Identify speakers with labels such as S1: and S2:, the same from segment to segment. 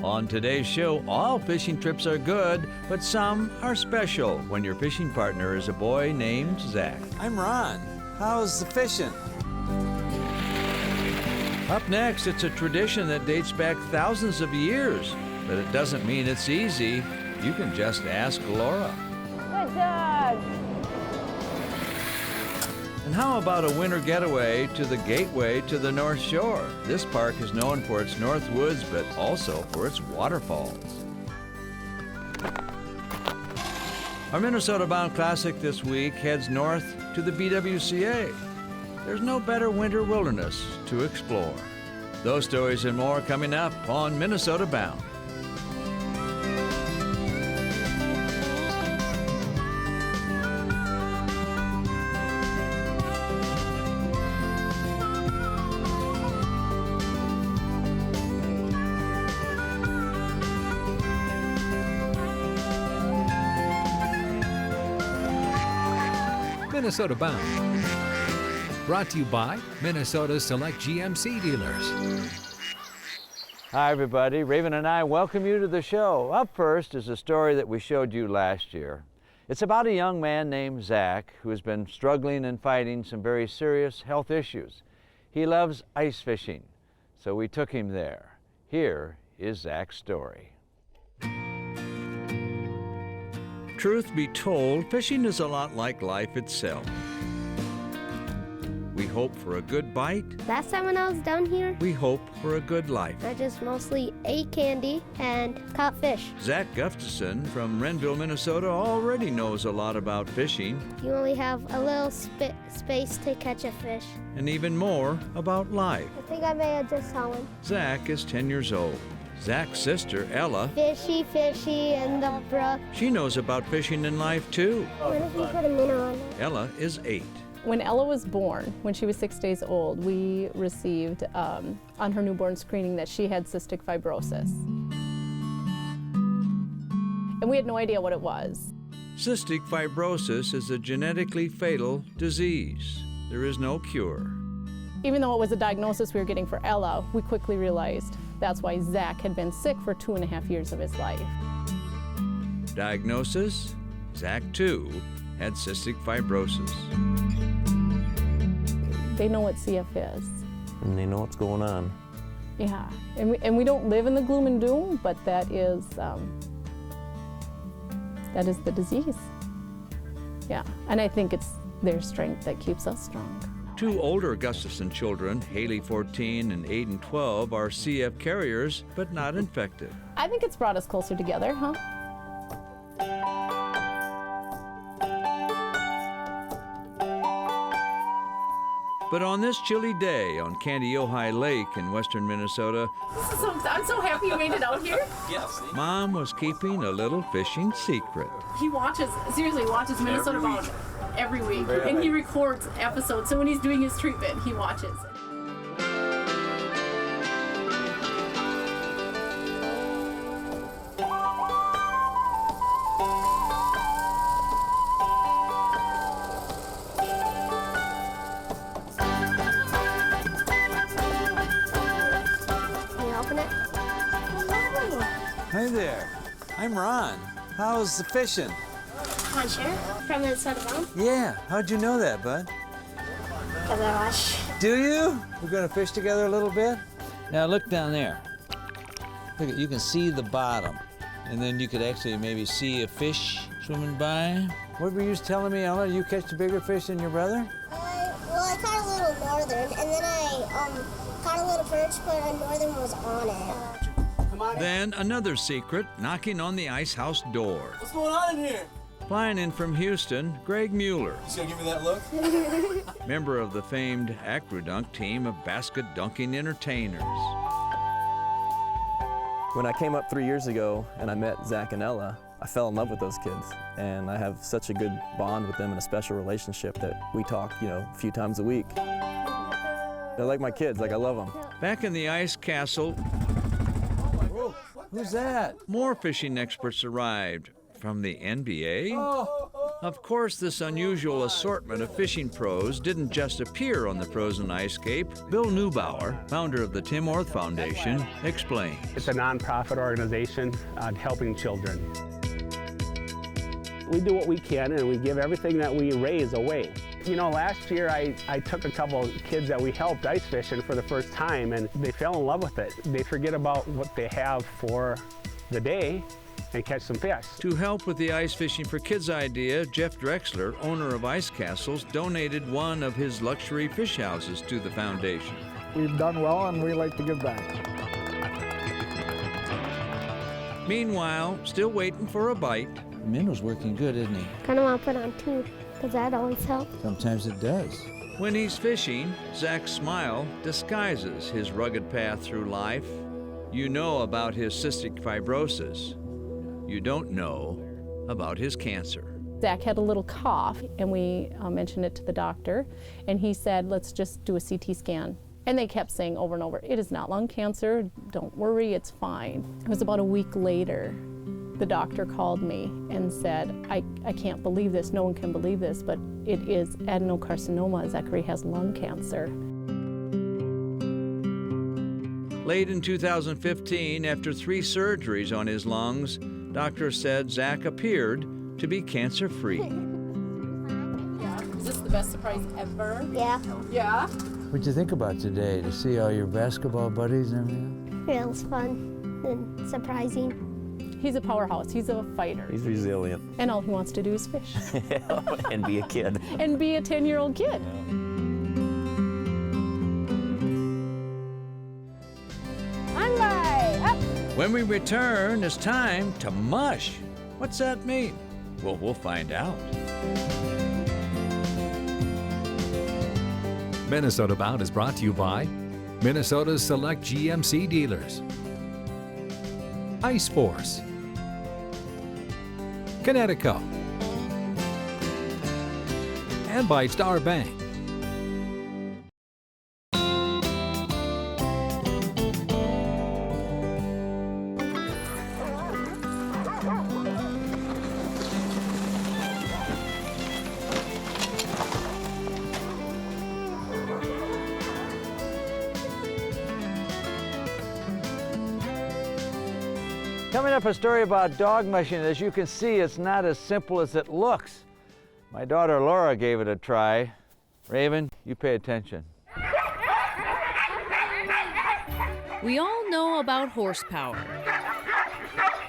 S1: On today's show, all fishing trips are good, but some are special when your fishing partner is a boy named Zach.
S2: I'm Ron. How's the fishing?
S1: Up next, it's a tradition that dates back thousands of years, but it doesn't mean it's easy. You can just ask Laura.
S3: Good dog.
S1: And how about a winter getaway to the gateway to the North Shore? This park is known for its north woods, but also for its waterfalls. Our Minnesota-bound classic this week heads north to the BWCA. There's no better winter wilderness to explore. Those stories and more coming up on Minnesota Bound.
S4: Minnesota Bound. Brought to you by Minnesota Select GMC dealers.
S1: Hi, everybody. Raven and I welcome you to the show. Up first is a story that we showed you last year. It's about a young man named Zach who has been struggling and fighting some very serious health issues. He loves ice fishing, so we took him there. Here is Zach's story. Truth be told, fishing is a lot like life itself. We hope for a good bite.
S5: Last time when I was down here,
S1: We hope for a good life.
S5: I just mostly ate candy and caught fish.
S1: Zach Gustafson from Renville, Minnesota already knows a lot about fishing
S5: You only have a little space to catch a fish.
S1: and even more about life.
S5: I think I may have just saw one.
S1: Zach is 10 years old. Zach's sister, Ella,
S5: Fishy, fishy in the brook.
S1: she knows about fishing in life too.
S5: What if you put a minnow on it?
S1: Ella is 8.
S3: When Ella was born, when she was 6 days old, we received on her newborn screening that she had cystic fibrosis. And we had no idea what it was.
S1: Cystic fibrosis is a genetically fatal disease. There is no cure.
S3: Even though it was a diagnosis we were getting for Ella, we quickly realized that's why Zach had been sick for 2.5 years of his life.
S1: Diagnosis? Zach, too, had cystic fibrosis.
S3: They know what CF is.
S6: And they know what's going on.
S3: Yeah, and we don't live in the gloom and doom, but that is the disease. Yeah, and I think it's their strength that keeps us strong.
S1: 2 older Gustafson children, Haley 14 and Aiden 12, are CF carriers, but not infected.
S3: I think it's brought us closer together, huh?
S1: But on this chilly day on Candy Ojai Lake in western Minnesota,
S3: I'm so happy you made it out here.
S1: Mom was keeping a little fishing secret.
S3: He watches Minnesota Bound every week, and he records episodes. So when he's doing his treatment, he watches.
S5: Can you open it?
S2: Hi there. I'm Ron. How's the fishing?
S5: Ron Schara from Minnesota Bound.
S2: Yeah. How'd you know that, bud?
S5: Because I watch.
S2: Do you? We're gonna fish together a little bit? Now look down there. Look, you can see the bottom. And then you could actually maybe see a fish swimming by. What were you just telling me, Ella? You catch a bigger fish than your brother?
S7: I caught a little northern, and then I caught a little perch, but a northern was on it.
S1: Then another secret knocking on the ice house door.
S8: What's going on in here?
S1: Flying in from Houston, Greg Mueller,
S8: Just gonna give me that look?
S1: member of the famed Acrodunk team of basket dunking entertainers.
S6: When I came up 3 years ago and I met Zach and Ella, I fell in love with those kids. And I have such a good bond with them and a special relationship that we talk, a few times a week. They're like my kids, like I love them.
S1: Back in the ice castle,
S2: Who's that?
S1: more fishing experts arrived from the NBA.
S2: Oh,
S1: Of course, this unusual assortment of fishing pros didn't just appear on the frozen ice cape. Bill Neubauer, founder of the Tim Orth Foundation, explains.
S9: It's a nonprofit organization helping children. We do what we can and we give everything that we raise away. You know, last year I took a couple of kids that we helped ice fishing for the first time, and they fell in love with it. They forget about what they have for the day and catch some fish.
S1: To help with the Ice Fishing for Kids idea, Jeff Drexler, owner of Ice Castles, donated one of his luxury fish houses to the foundation.
S10: We've done well and we like to give back.
S1: Meanwhile, still waiting for a bite.
S2: The minnow's working good, isn't he?
S5: Kind of want to put on two, because that always helps.
S2: Sometimes it does.
S1: When he's fishing, Zach's smile disguises his rugged path through life. You know about his cystic fibrosis. You don't know about his cancer.
S3: Zach had a little cough, and we mentioned it to the doctor, and he said, let's just do a CT scan. And they kept saying over and over, it is not lung cancer, don't worry, it's fine. It was about a week later, the doctor called me and said, I can't believe this, no one can believe this, but it is adenocarcinoma. Zachary has lung cancer.
S1: Late in 2015, after 3 surgeries on his lungs, doctors said Zach appeared to be cancer-free.
S3: Is this the best surprise ever?
S7: Yeah.
S3: Yeah?
S2: What'd you think about today, to see all your basketball buddies and everything?
S7: Yeah, it was fun and surprising.
S3: He's a powerhouse, he's a fighter.
S6: He's resilient.
S3: And all he wants to do is fish.
S6: And be a kid.
S3: And be a 10-year-old kid.
S1: When we return, it's time to mush. What's that mean? Well, we'll find out.
S4: Minnesota Bound is brought to you by Minnesota's select GMC dealers, Ice Force, Connecticut, and by Star Bank.
S1: Coming up, a story about dog mushing. As you can see, it's not as simple as it looks. My daughter Laura gave it a try. Raven, you pay attention.
S11: We all know about horsepower.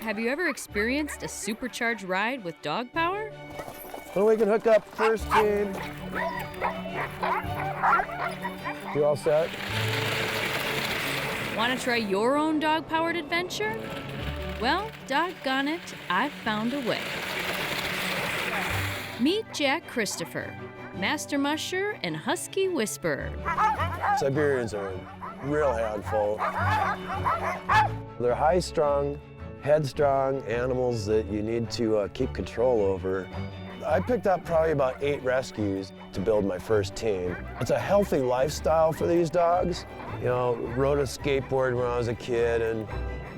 S11: Have you ever experienced a supercharged ride with dog power?
S12: Well, we can hook up first team. You all set?
S11: Want to try your own dog-powered adventure? Well, doggone it, I've found a way. Meet Jack Christopher, master musher and husky whisperer.
S12: Siberians are a real handful. They're high-strung, headstrong animals that you need to keep control over. I picked up probably about 8 rescues to build my first team. It's a healthy lifestyle for these dogs. You know, rode a skateboard when I was a kid, and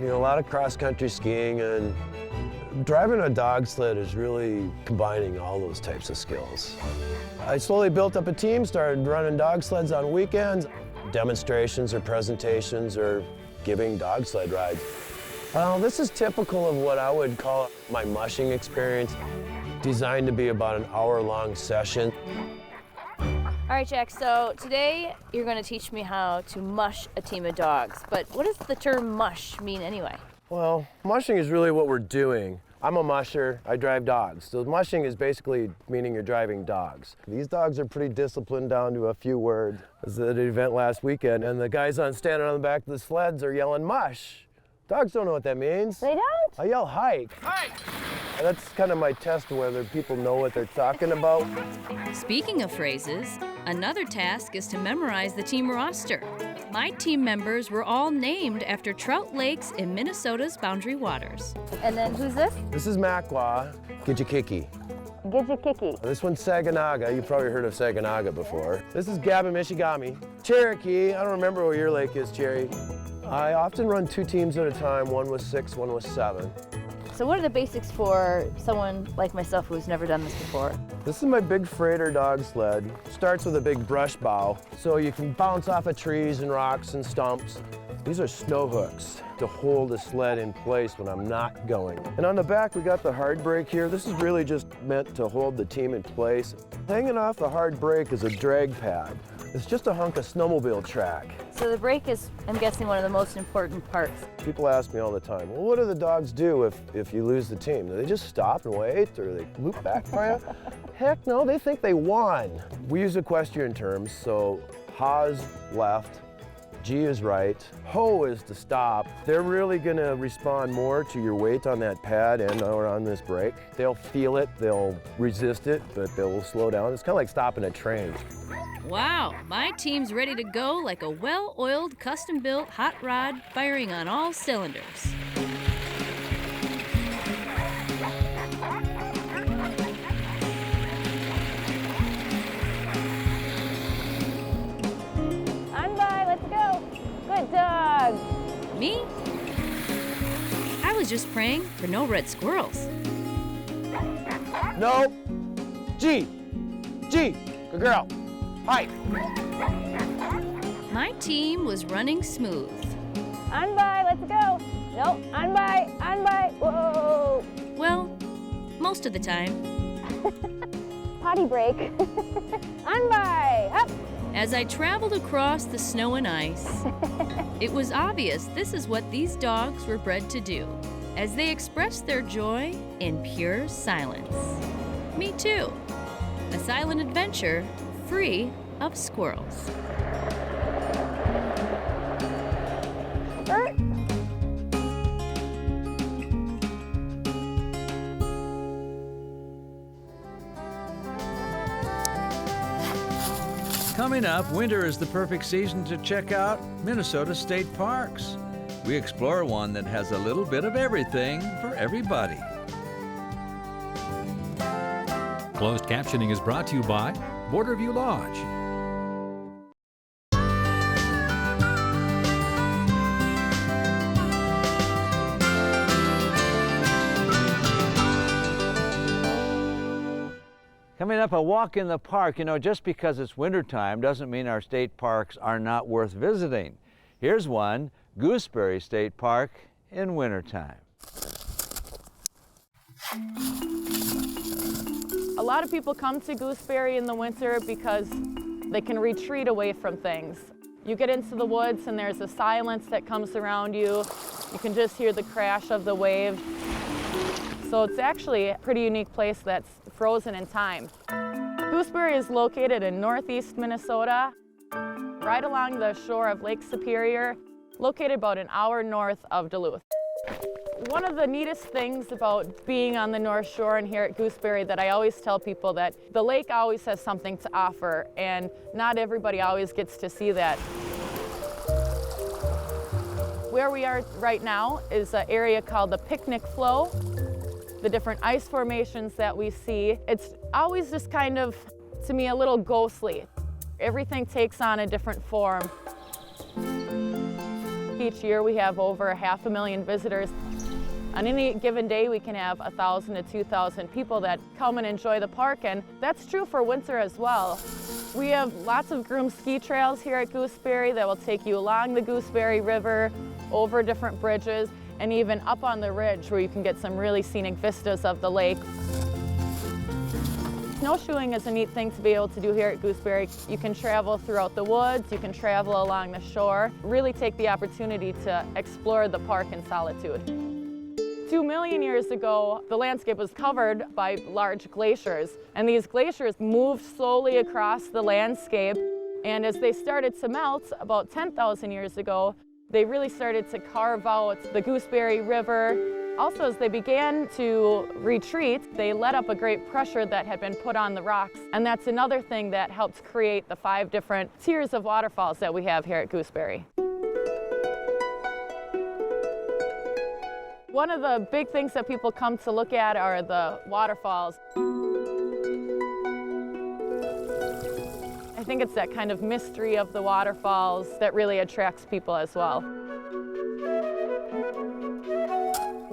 S12: you know, a lot of cross-country skiing, and driving a dog sled is really combining all those types of skills. I slowly built up a team, started running dog sleds on weekends, demonstrations or presentations or giving dog sled rides. This is typical of what I would call my mushing experience, designed to be about an hour-long session.
S13: All right, Jack, so today you're going to teach me how to mush a team of dogs. But what does the term mush mean anyway?
S12: Well, mushing is really what we're doing. I'm a musher, I drive dogs. So mushing is basically meaning you're driving dogs. These dogs are pretty disciplined down to a few words. I was at an event last weekend, and the guys standing on the back of the sleds are yelling mush. Dogs don't know what that means.
S13: They don't?
S12: I yell hike. Hike! And that's kind of my test of whether people know what they're talking about.
S11: Speaking of phrases, another task is to memorize the team roster. My team members were all named after trout lakes in Minnesota's boundary waters.
S13: And then who's this?
S12: This is Makwa, Gijikiki.
S13: Gijikiki.
S12: This one's Saginaga. You've probably heard of Saginaga before. This is Gabamishigami. Cherokee. I don't remember where your lake is, Cherry. I often run 2 teams at a time, one with 6, one with 7.
S13: So what are the basics for someone like myself who's never done this before?
S12: This is my big freighter dog sled. Starts with a big brush bow, so you can bounce off of trees and rocks and stumps. These are snow hooks to hold the sled in place when I'm not going. And on the back, we got the hard brake here. This is really just meant to hold the team in place. Hanging off the hard brake is a drag pad. It's just a hunk of snowmobile track.
S13: So the brake is, I'm guessing, one of the most important parts.
S12: People ask me all the time, well, what do the dogs do if you lose the team? Do they just stop and wait, or they loop back for you? Heck no, they think they won. We use equestrian terms, so ha's left, G is right, ho is to stop. They're really gonna respond more to your weight on that pad and or on this brake. They'll feel it, they'll resist it, but they'll slow down. It's kind of like stopping a train.
S11: Wow, my team's ready to go like a well-oiled, custom-built hot rod firing on all cylinders.
S13: On by, let's go. Good dog.
S11: Me? I was just praying for no red squirrels.
S12: No, G, good girl. Hi.
S11: My team was running smooth.
S13: On by, let's go. No, on by, whoa.
S11: Well, most of the time.
S13: Potty break. On by, up.
S11: As I traveled across the snow and ice, it was obvious this is what these dogs were bred to do, as they expressed their joy in pure silence. Me too. A silent adventure free of squirrels.
S2: Coming up, winter is the perfect season to check out Minnesota state parks. We explore one that has a little bit of everything for everybody.
S4: Closed captioning is brought to you by Borderview Lodge.
S1: Coming up, a walk in the park. You know, just because it's wintertime doesn't mean our state parks are not worth visiting. Here's one, Gooseberry State Park in wintertime.
S3: A lot of people come to Gooseberry in the winter because they can retreat away from things. You get into the woods and there's a silence that comes around you. You can just hear the crash of the wave. So it's actually a pretty unique place that's frozen in time. Gooseberry is located in northeast Minnesota, right along the shore of Lake Superior, located about an hour north of Duluth. One of the neatest things about being on the North Shore and here at Gooseberry that I always tell people that the lake always has something to offer, and not everybody always gets to see that. Where we are right now is an area called the Picnic Flow. The different ice formations that we see, it's always just kind of, to me, a little ghostly. Everything takes on a different form. Each year we have over 500,000 visitors. On any given day we can have 1,000 to 2,000 people that come and enjoy the park, and that's true for winter as well. We have lots of groomed ski trails here at Gooseberry that will take you along the Gooseberry River, over different bridges, and even up on the ridge where you can get some really scenic vistas of the lake. Snowshoeing is a neat thing to be able to do here at Gooseberry. You can travel throughout the woods, you can travel along the shore, really take the opportunity to explore the park in solitude. 2 million years ago, the landscape was covered by large glaciers, and these glaciers moved slowly across the landscape, and as they started to melt about 10,000 years ago, they really started to carve out the Gooseberry River. Also, as they began to retreat, they let up a great pressure that had been put on the rocks, and that's another thing that helped create the 5 different tiers of waterfalls that we have here at Gooseberry. One of the big things that people come to look at are the waterfalls. I think it's that kind of mystery of the waterfalls that really attracts people as well.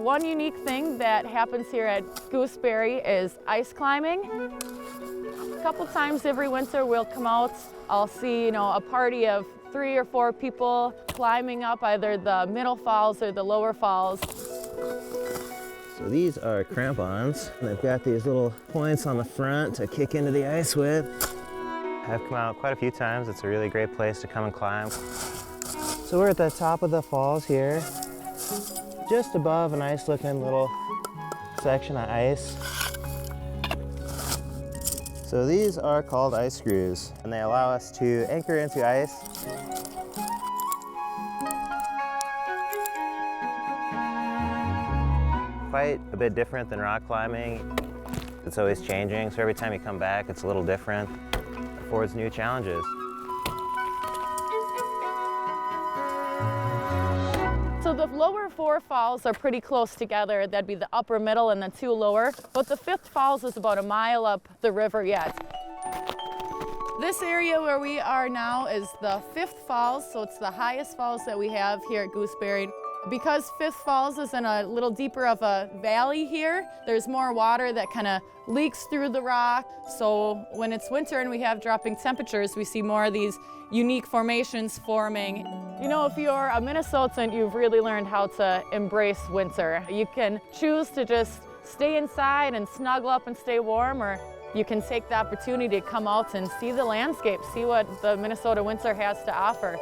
S3: one unique thing that happens here at Gooseberry is ice climbing. A couple times every winter we'll come out. I'll see, a party of 3 or 4 people climbing up either the middle falls or the lower falls.
S14: So these are crampons. They've got these little points on the front to kick into the ice with. I've come out quite a few times. It's a really great place to come and climb. So we're at the top of the falls here, just above a nice looking little section of ice. So these are called ice screws, and they allow us to anchor into ice. Quite a bit different than rock climbing. It's always changing, so every time you come back, it's a little different. It affords new challenges.
S3: So the lower 4 falls are pretty close together. That'd be the upper, middle, and the 2 lower. But the 5th falls is about a mile up the river yet. This area where we are now is the 5th falls, so it's the highest falls that we have here at Gooseberry. Because 5th Falls is in a little deeper of a valley here, there's more water that kind of leaks through the rock. So when it's winter and we have dropping temperatures, we see more of these unique formations forming. If you're a Minnesotan, you've really learned how to embrace winter. You can choose to just stay inside and snuggle up and stay warm, or you can take the opportunity to come out and see the landscape, see what the Minnesota winter has to offer.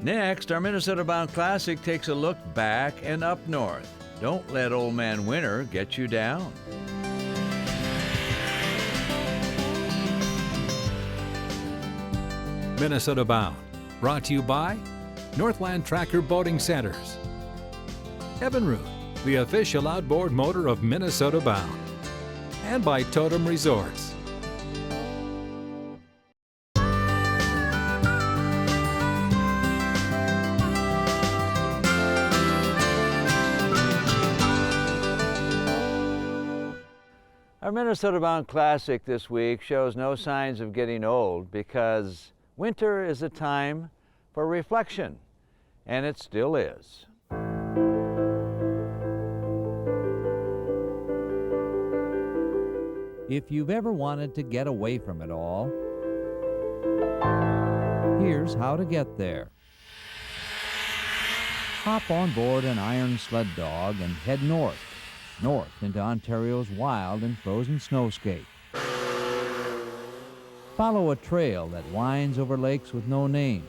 S1: Next, our Minnesota Bound Classic takes a look back and up north. Don't let Old Man Winter get you down.
S4: Minnesota Bound, brought to you by Northland Tracker Boating Centers, Evinrude, the official outboard motor of Minnesota Bound, and by Totem Resorts.
S1: Our Minnesota Bound Classic this week shows no signs of getting old because winter is a time for reflection, and it still is.
S2: If you've ever wanted to get away from it all, here's how to get there. Hop on board an iron sled dog and head north into Ontario's wild and frozen snowscape. Follow a trail that winds over lakes with no names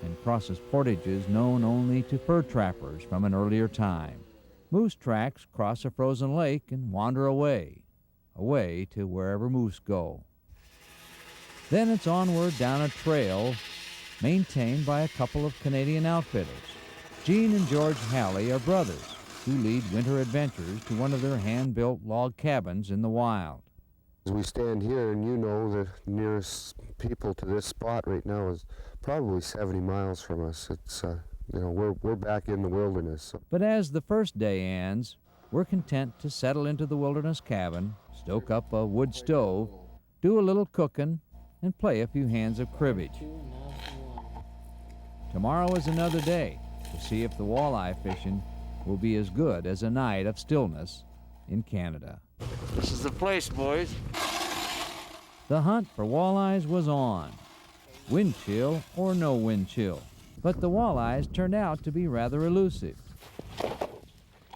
S2: and crosses portages known only to fur trappers from an earlier time. Moose tracks cross a frozen lake and wander away to wherever moose go. Then it's onward down a trail maintained by a couple of Canadian outfitters. Gene and George Halley are brothers who lead winter adventures to one of their hand-built log cabins in the wild.
S15: As we stand here, and the nearest people to this spot right now is probably 70 miles from us. It's, we're back in the wilderness. So.
S2: But as the first day ends, we're content to settle into the wilderness cabin, stoke up a wood stove, do a little cooking, and play a few hands of cribbage. Tomorrow is another day to see if the walleye fishing will be as good as a night of stillness in Canada.
S1: This is the place, boys.
S2: The hunt for walleyes was on, wind chill or no wind chill, but the walleyes turned out to be rather elusive.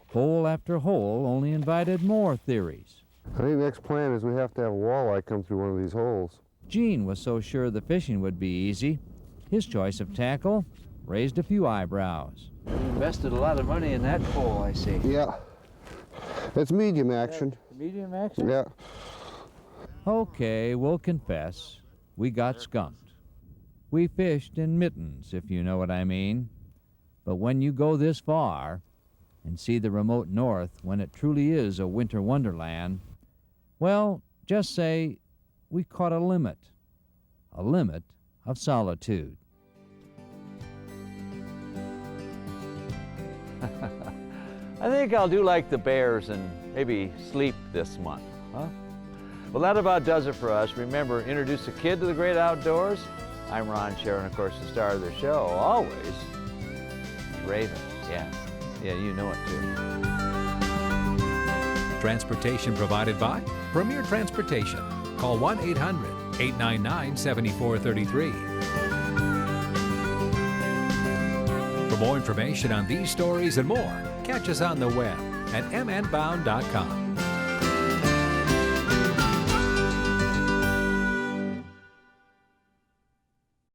S2: Hole after hole only invited more theories.
S15: I think the next plan is we have to have a walleye come through one of these holes.
S2: Gene was so sure the fishing would be easy, his choice of tackle raised a few eyebrows.
S1: You invested a lot of money in that pole, I see.
S15: Yeah. It's medium action.
S1: Medium action?
S15: Yeah.
S2: Okay, we'll confess, we got skunked. We fished in mittens, if you know what I mean. But when you go this far and see the remote north when it truly is a winter wonderland, well, just say we caught a limit of solitude.
S1: I think I'll do like the bears and maybe sleep this month, huh? Well, that about does it for us. Remember, introduce a kid to the great outdoors I'm Ron Schara, and of course the star of the show, always, is Raven. Yeah, you know it too.
S4: Transportation provided by Premier Transportation. Call 1-800-899-7433. For more information on these stories and more, catch us on the web at mnbound.com.